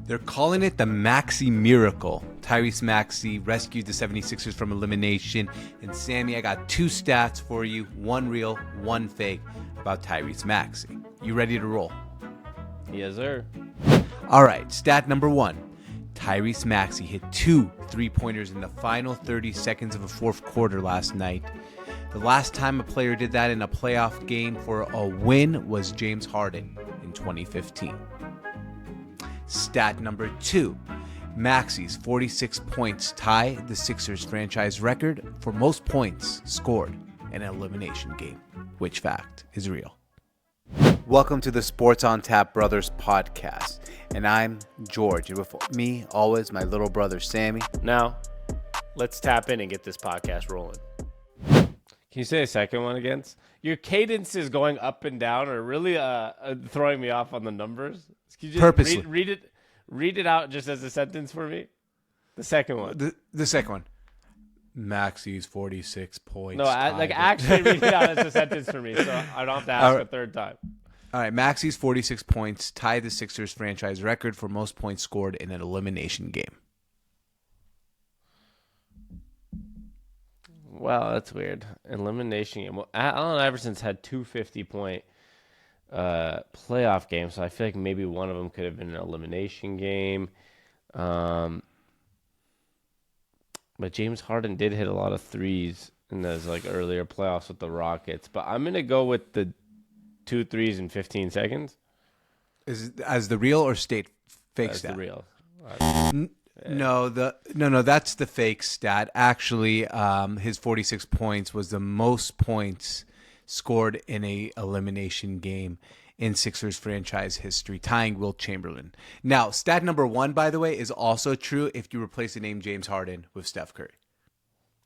They're calling it the Maxey Miracle. Tyrese Maxey rescued the 76ers from elimination. And Sammy, I got two stats for you, one real, one fake, about Tyrese Maxey. You ready to roll? Yes, sir. All right, stat number one. Tyrese Maxey hit 2 3-pointers in the final 30 seconds of a fourth quarter last night. The last time a player did that in a playoff game for a win was James Harden in 2015. Stat number two. Maxey's 46 points tie the Sixers franchise record for most points scored in an elimination game. Which fact is real? Welcome to the Sports on Tap Brothers podcast, and I'm George, and with me always my little brother Sammy. Now, let's tap in and get this podcast rolling. Can you say a second one again? Your cadence is going up and down, or really throwing me off on the numbers. Can you just Purposely. read it out just as a sentence for me? The second one. The second one. Maxey's 46 points. No, actually read it out as a sentence for me, so I don't have to ask a third time. All right, Maxey's 46 points tied the Sixers franchise record for most points scored in an elimination game. Wow, that's weird. Elimination game. Well, Allen Iverson's had 250-point playoff games, so I feel like maybe one of them could have been an elimination game. But James Harden did hit a lot of threes in those earlier playoffs with the Rockets. But I'm gonna go with the 2 threes in 15 seconds. As the real or fake That's stat? the real. No, that's the fake stat. Actually, his 46 points was the most points scored in a elimination game in Sixers franchise history, tying Wilt Chamberlain. Now, stat number one, by the way, is also true if you replace the name James Harden with Steph Curry.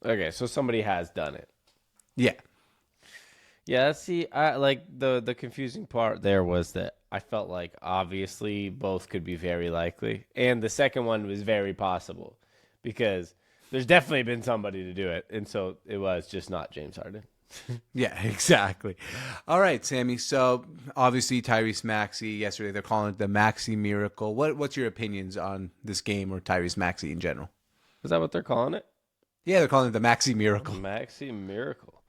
Okay, so somebody has done it. Yeah. Yeah, see, the confusing part there was that I felt like obviously both could be very likely, and the second one was very possible because there's definitely been somebody to do it, and so it was just not James Harden. Yeah, exactly. All right, Sammy. So obviously Tyrese Maxey, yesterday they're calling it the Maxey Miracle. What's your opinions on this game or Tyrese Maxey in general? Is that what they're calling it? Yeah, they're calling it the Maxey Miracle. Maxey Miracle.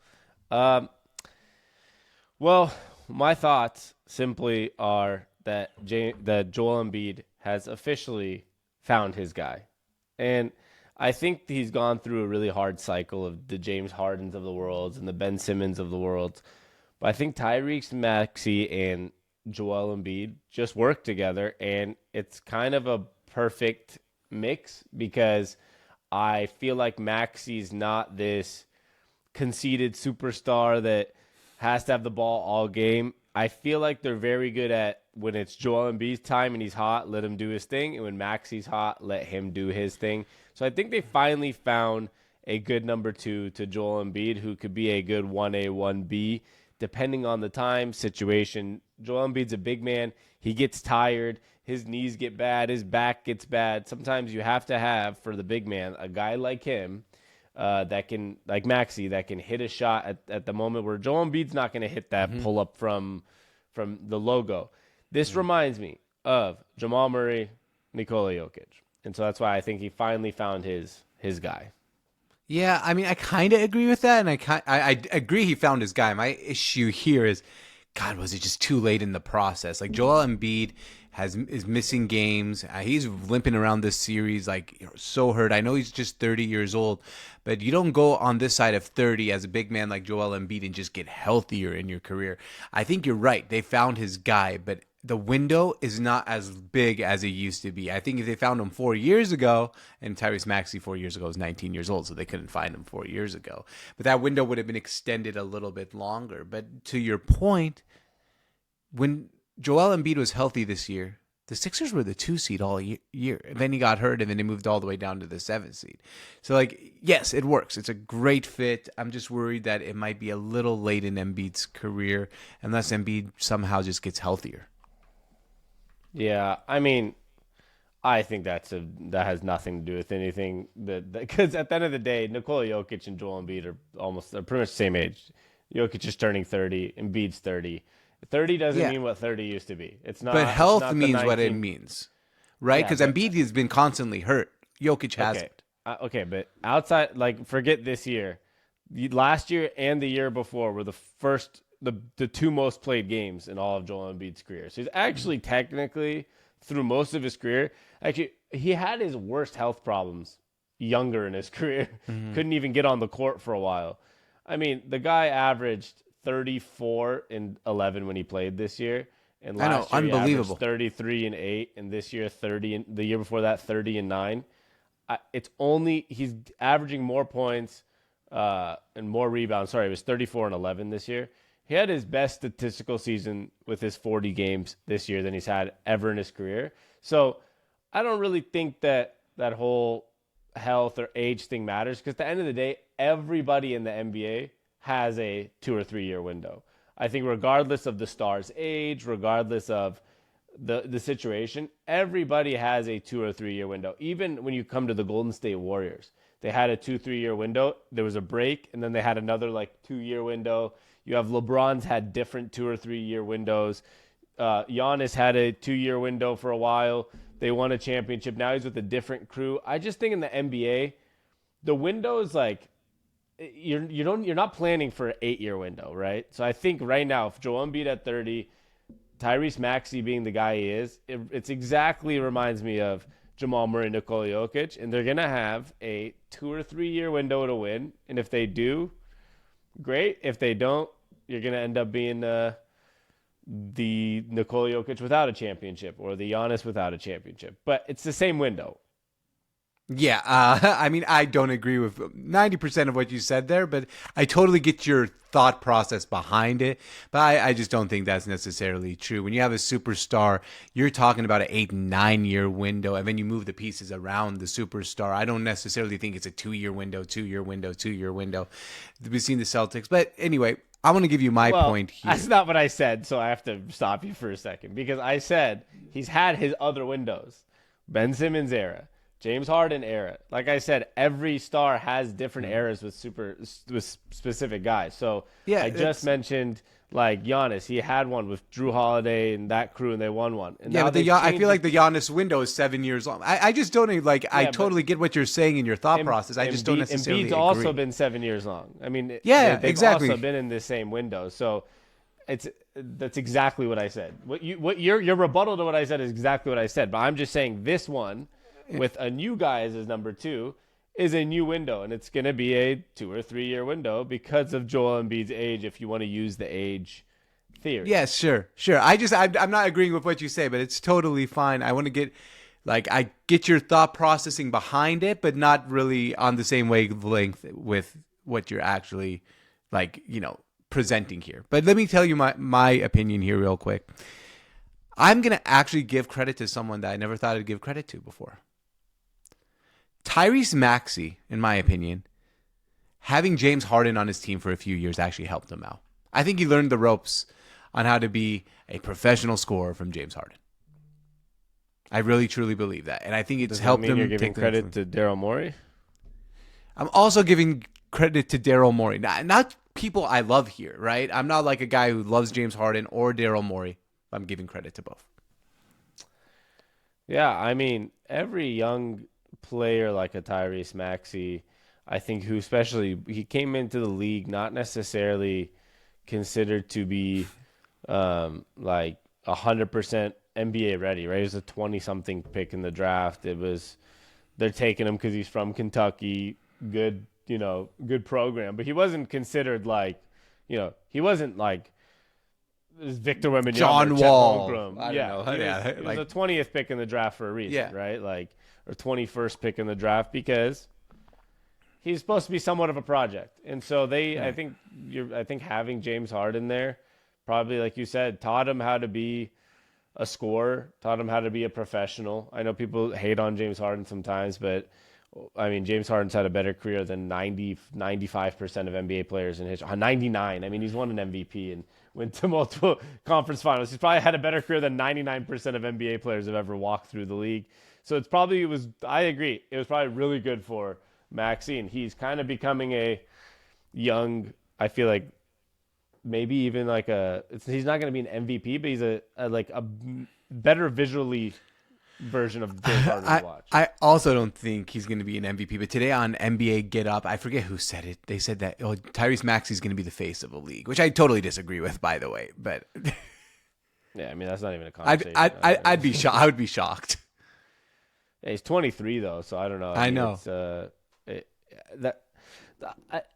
Well, my thoughts simply are that Joel Embiid has officially found his guy. And I think he's gone through a really hard cycle of the James Hardens of the world and the Ben Simmons of the world. But I think Tyrese Maxey and Joel Embiid just work together, and it's kind of a perfect mix because I feel like Maxey's not this conceited superstar that has to have the ball all game. I feel like they're very good at when it's Joel Embiid's time and he's hot, let him do his thing. And when Maxey's hot, let him do his thing. So I think they finally found a good number two to Joel Embiid who could be a good 1A, 1B, depending on the time, situation. Joel Embiid's a big man. He gets tired. His knees get bad. His back gets bad. Sometimes you have to have, for the big man, a guy like him that can, like Maxey, that can hit a shot at the moment where Joel Embiid's not going to hit that pull up from the logo. This reminds me of Jamal Murray, Nikola Jokic. And so that's why I think he finally found his guy. Yeah, I mean, I kind of agree with that, and I agree he found his guy. My issue here is, God, was it just too late in the process? Like, Joel Embiid is missing games. He's limping around this series, so hurt. I know he's just 30 years old, but you don't go on this side of 30 as a big man like Joel Embiid and just get healthier in your career. I think you're right. They found his guy, but the window is not as big as it used to be. I think if they found him 4 years ago, and Tyrese Maxey 4 years ago was 19 years old, so they couldn't find him 4 years ago. But that window would have been extended a little bit longer. But to your point, when Joel Embiid was healthy this year, the Sixers were the 2 seed all year. And then he got hurt, and then they moved all the way down to the 7 seed. So, yes, it works. It's a great fit. I'm just worried that it might be a little late in Embiid's career unless Embiid somehow just gets healthier. Yeah, I mean, I think that has nothing to do with anything. Because at the end of the day, Nikola Jokic and Joel Embiid are pretty much the same age. Jokic is turning 30, Embiid's 30. 30 doesn't mean what 30 used to be. It's not. But health not means what it means. right? Yeah, Because but Embiid has been constantly hurt. Jokic okay, hasn't. okay, but outside, like, forget this year. Last year and the year before were the two most played games in all of Joel Embiid's career. So he's actually technically through most of his career, actually he had his worst health problems younger in his career. Mm-hmm. Couldn't even get on the court for a while. I mean, the guy averaged 34 and 11 when he played this year. And I know, last year he averaged unbelievable. 33 and 8, and this year 30, and the year before that 30 and 9. It's only he's averaging more points and more rebounds. Sorry, it was 34 and 11 this year. He had his best statistical season with his 40 games this year than he's had ever in his career. So I don't really think that whole health or age thing matters, because at the end of the day, everybody in the NBA has a 2 or 3 year window. I think regardless of the star's age, regardless of the situation, everybody has a 2 or 3 year window. Even when you come to the Golden State Warriors, they had a 2-3 year window. There was a break, and then they had another like 2 year window. You have LeBron's had different 2 or 3 year windows. Giannis had a 2 year window for a while. They won a championship. Now he's with a different crew. I just think in the NBA, the windows, like, you're not planning for an 8 year window, right? So I think right now, if Joel Embiid at 30, Tyrese Maxey being the guy he is, it's exactly reminds me of Jamal Murray, Nikola Jokic, and they're gonna have a 2 or 3 year window to win. And if they do, great. If they don't, you're gonna end up being the Nikola Jokic without a championship, or the Giannis without a championship. But it's the same window. Yeah, I mean, I don't agree with 90% of what you said there, but I totally get your thought process behind it. But I just don't think that's necessarily true. When you have a superstar, you're talking about an 8-9 year window, and then you move the pieces around the superstar. I don't necessarily think it's a 2 year window, 2 year window, 2 year window. We've seen the Celtics. But anyway, I want to give you my point here. That's not what I said, so I have to stop you for a second, because I said he's had his other windows. Ben Simmons era. James Harden era. Like I said, every star has different eras with specific guys. So Yeah, I just mentioned like Giannis. He had one with Drew Holiday and that crew, and they won one. And Yeah, now but I feel like the Giannis window is 7 years long. I just don't like. I totally get what you're saying in your thought process. I just don't necessarily Embiid's agree. also been 7 years long. I mean, Yeah, they've exactly. also been in the same window. So that's exactly what I said. What your rebuttal to what I said is exactly what I said. But I'm just saying this one, with a new guy as his number 2, is a new window, and it's going to be a 2 or 3 year window because of Joel Embiid's age, if you want to use the age theory. Yeah, sure. I'm not agreeing with what you say, but it's totally fine. I want to get, like, I get your thought processing behind it, but not really on the same wavelength with what you're actually, like, presenting here. But let me tell you my opinion here real quick. I'm going to actually give credit to someone that I never thought I'd give credit to before. Tyrese Maxey, in my opinion, having James Harden on his team for a few years actually helped him out. I think he learned the ropes on how to be a professional scorer from James Harden. I really, truly believe that. And I think it's helped him. You're giving credit to Daryl Morey? I'm also giving credit to Daryl Morey. Not people I love here, right? I'm not like a guy who loves James Harden or Daryl Morey. I'm giving credit to both. Yeah, I mean, every young player like a Tyrese Maxey, I think, who especially he came into the league not necessarily considered to be like 100% NBA ready, right? He was a 20-something pick in the draft. They're taking him because he's from Kentucky, good program, but he wasn't considered like, he wasn't like Victor Wembanyama, John Wall. He was a 20th pick in the draft for a reason, right? Like, or 21st pick in the draft, because he's supposed to be somewhat of a project. And so I think having James Harden there probably, like you said, taught him how to be a scorer, taught him how to be a professional. I know people hate on James Harden sometimes, but I mean, James Harden's had a better career than 95% of NBA players in history. 99. I mean, he's won an MVP and went to multiple conference finals. He's probably had a better career than 99% of NBA players have ever walked through the league. So I agree. It was probably really good for Maxey, and he's kind of becoming a young, I feel like maybe even like he's not going to be an MVP, but he's a better visually version of James Harden to watch. I also don't think he's going to be an MVP. But today on NBA Get Up, I forget who said it. They said that Tyrese Maxey is going to be the face of the league, which I totally disagree with, by the way. But yeah, I mean that's not even a conversation. I'd be shocked. I would be shocked. Yeah, he's 23 though, so I don't know. I know.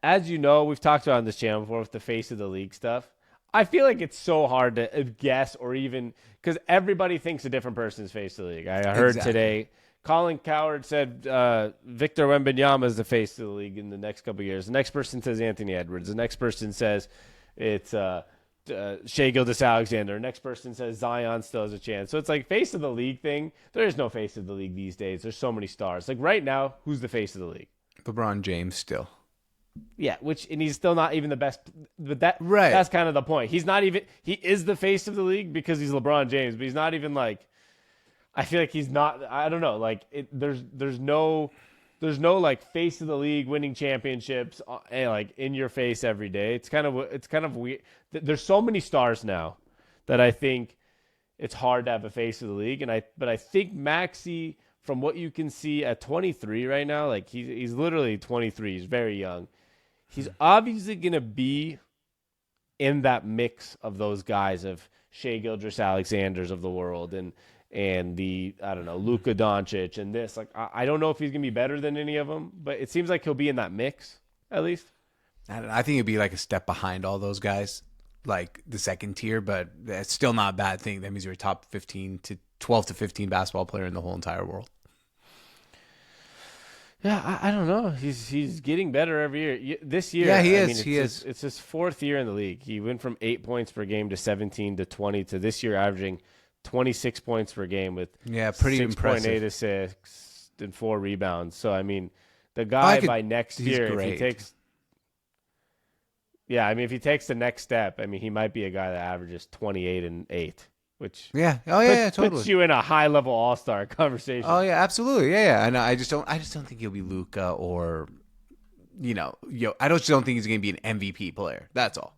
As you know, we've talked about on this channel before with the face of the league stuff. I feel like it's so hard to guess or even because everybody thinks a different person's face of the league. I heard today Colin Cowherd said Victor Wembanyama is the face of the league in the next couple of years. The next person says Anthony Edwards. The next person says it's Shai Gilgeous-Alexander. The next person says Zion still has a chance. So it's like face of the league thing. There is no face of the league these days. There's so many stars. Like right now, who's the face of the league? LeBron James still. Yeah, and he's still not even the best. But Right. that's kind of the point. He is the face of the league because he's LeBron James, but he's not even like. I feel like he's not. I don't know. Like there's no like face of the league winning championships like in your face every day. It's kind of weird. There's so many stars now that I think it's hard to have a face of the league. But I think Maxey, from what you can see at 23 right now, like he's literally 23. He's very young. He's obviously gonna be in that mix of those guys of Shai Gilgeous-Alexanders of the world and the, I don't know, Luka Doncic and this. Like, I don't know if he's going to be better than any of them, but it seems like he'll be in that mix, at least. I think it'd be like a step behind all those guys, like the second tier, but it's still not a bad thing. That means you're a top 12 to 15 basketball player in the whole entire world. Yeah, I don't know. He's getting better every year. This year, yeah, he is. It's his fourth year in the league. He went from 8 points per game to 17 to 20 to this year averaging 26 points per game with pretty 6.8 assists and 4 rebounds. So, I mean, the guy by next year, great. if he takes the next step, I mean, he might be a guy that averages 28 and 8, which totally puts you in a high-level all-star conversation. Oh, yeah, absolutely. Yeah. And I just don't think he'll be Luka or, I just don't think he's going to be an MVP player. That's all.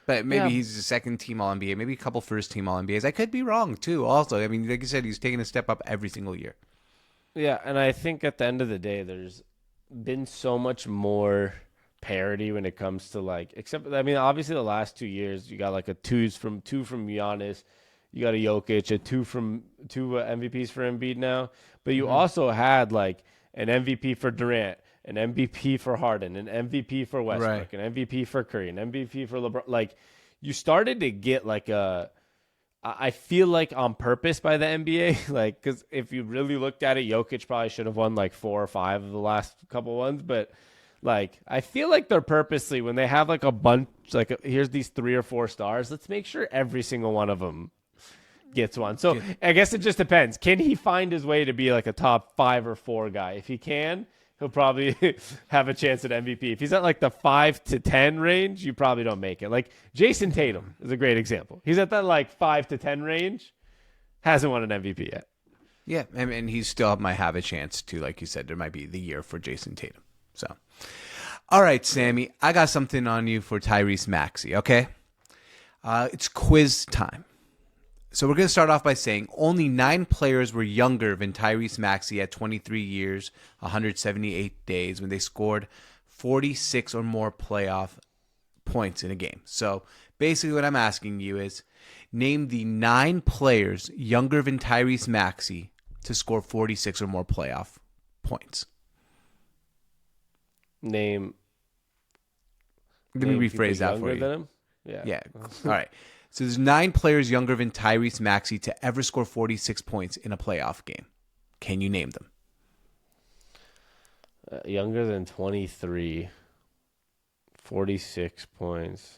But maybe he's a second-team All-NBA, maybe a couple first-team All-NBAs. I could be wrong, too, also. I mean, like you said, he's taking a step up every single year. Yeah, and I think at the end of the day, there's been so much more parity when it comes to, obviously the last 2 years, you got like two from Giannis, you got a Jokic, two MVPs for Embiid now, but you also had like an MVP for Durant, an MVP for Harden, an MVP for Westbrook, an MVP for Curry, an MVP for LeBron. Like, you started to get like I feel like on purpose by the NBA, like, because if you really looked at it, Jokic probably should have won like 4 or 5 of the last couple ones, but like, I feel like they're purposely, when they have like a bunch, like here's these 3 or 4 stars, let's make sure every single one of them gets one. So I guess it just depends. Can he find his way to be like a top 5 or 4 guy? If he can, he'll probably have a chance at MVP. If he's at like the 5 to 10 range, you probably don't make it. Like Jason Tatum is a great example. He's at that like 5 to 10 range, hasn't won an MVP yet. Yeah, and he still might have a chance to, like you said, there might be the year for Jason Tatum. So, all right, Sammy, I got something on you for Tyrese Maxey, okay? It's quiz time. So we're going to start off by saying only 9 players were younger than Tyrese Maxey at 23 years, 178 days, when they scored 46 or more playoff points in a game. So basically what I'm asking you is name the 9 players younger than Tyrese Maxey to score 46 or more playoff points. Let me rephrase that for you. Than him? Yeah. All right. So there's 9 players younger than Tyrese Maxey to ever score 46 points in a playoff game. Can you name them? Younger than 23, 46 points.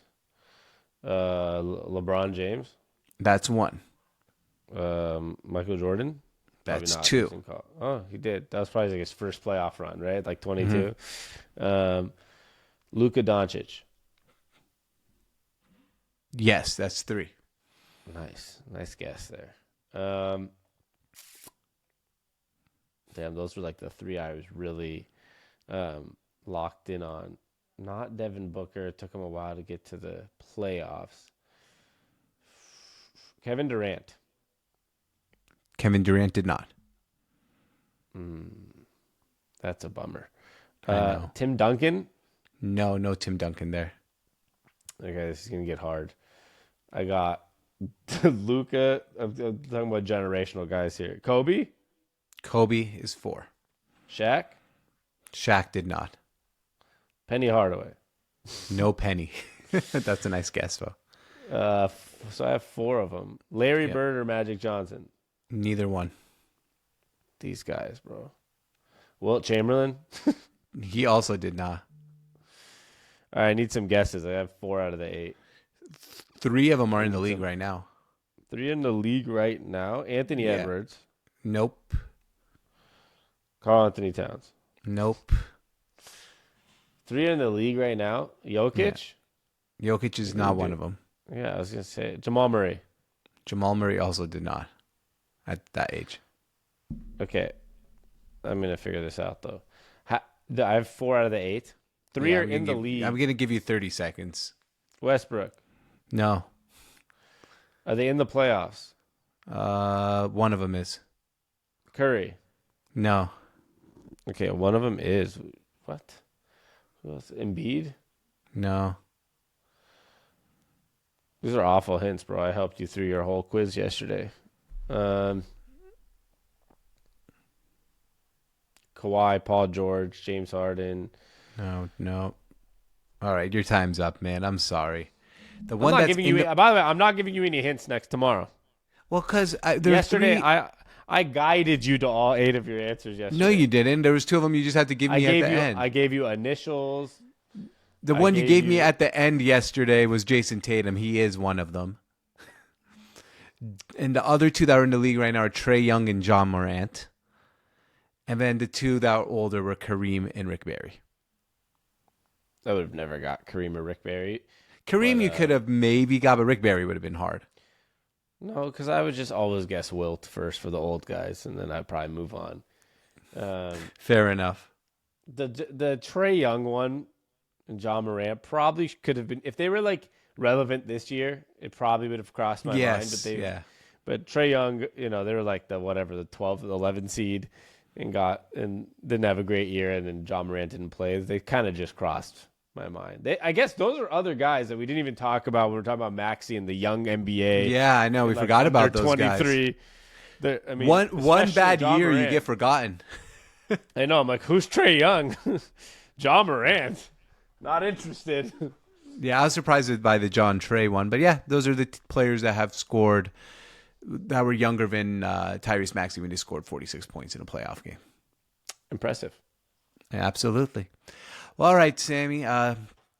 LeBron James. That's 1. Michael Jordan. That's 2. Oh, he did. That was probably like his first playoff run, right? Like 22. Mm-hmm. Luka Doncic. Yes, that's 3. Nice guess there. Damn, those were like the 3 I was really locked in on. Not Devin Booker. It took him a while to get to the playoffs. Kevin Durant. Kevin Durant did not. That's a bummer. I know. Tim Duncan. No Tim Duncan there. Okay, this is gonna get hard. I got Luka. I'm talking about generational guys here. Kobe. Kobe is 4. Shaq. Shaq did not. Penny Hardaway. No Penny. That's a nice guess, though. So I have 4 of them. Larry Bird or Magic Johnson. Neither one. These guys, bro. Wilt Chamberlain. He also did not. All right, I need some guesses. I have 4 out of the 8. 3 of them are in the league right now. 3 in the league right now. Anthony Edwards. Nope. Karl Anthony Towns. Nope. 3 in the league right now. Jokic. Yeah. Jokic is not one of them. Yeah, I was going to say Jamal Murray. Jamal Murray also did not at that age. Okay. I'm going to figure this out, though. I have 4 out of the 8. 3 are in the league. I'm going to give you 30 seconds. Westbrook. No. Are they in the playoffs? One of them is. Curry. No. Okay, one of them is. What? Who else? Embiid? No. These are awful hints, bro. I helped you through your whole quiz yesterday. Kawhi, Paul George, James Harden. No. All right, your time's up, man. I'm sorry. By the way, I'm not giving you any hints tomorrow. Well, because yesterday I guided you to all 8 of your answers yesterday. No, you didn't. There was 2 of them you just had to give me at the end. I gave you initials. The one you gave me at the end yesterday was Jason Tatum. He is one of them. And the other 2 that are in the league right now are Trae Young and John Morant. And then the 2 that are older were Kareem and Rick Barry. I would have never got Kareem or Rick Barry. Kareem you could have maybe got, but Rick Barry would have been hard. No, because I would just always guess Wilt first for the old guys, and then I'd probably move on. Fair enough. The Trae Young one and John Morant probably could have been, if they were like relevant this year, it probably would have crossed my mind. But Trae Young, they were like the 12th, 11th seed, and didn't have a great year, and then John Morant didn't play. They kind of just crossed my mind. I guess those are other guys that we didn't even talk about when we were talking about Maxey and the young NBA. Yeah, I know. We forgot about those 23. Guys. One bad year, you get forgotten. I know. I'm like, who's Trae Young? John Morant. Not interested. Yeah, I was surprised by the John Trae one. But yeah, those are the players that have scored that were younger than Tyrese Maxey when he scored 46 points in a playoff game. Impressive. Yeah, absolutely. Well, all right, Sammy.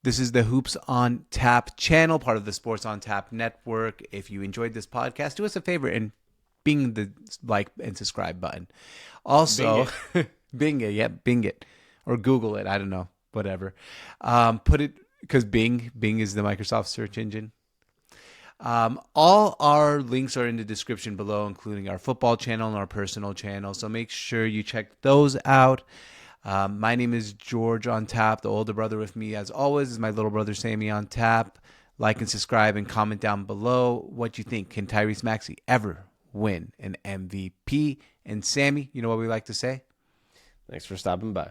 This is the Hoops on Tap channel, part of the Sports on Tap network. If you enjoyed this podcast, do us a favor and bing the like and subscribe button. Also, bing it, or Google it. I don't know, whatever. Put it, because Bing is the Microsoft search engine. All our links are in the description below, including our football channel and our personal channel. So make sure you check those out. My name is George on Tap. The older brother with me, as always, is my little brother Sammy on Tap. Like and subscribe and comment down below what you think. Can Tyrese Maxey ever win an MVP? And Sammy, you know what we like to say? Thanks for stopping by.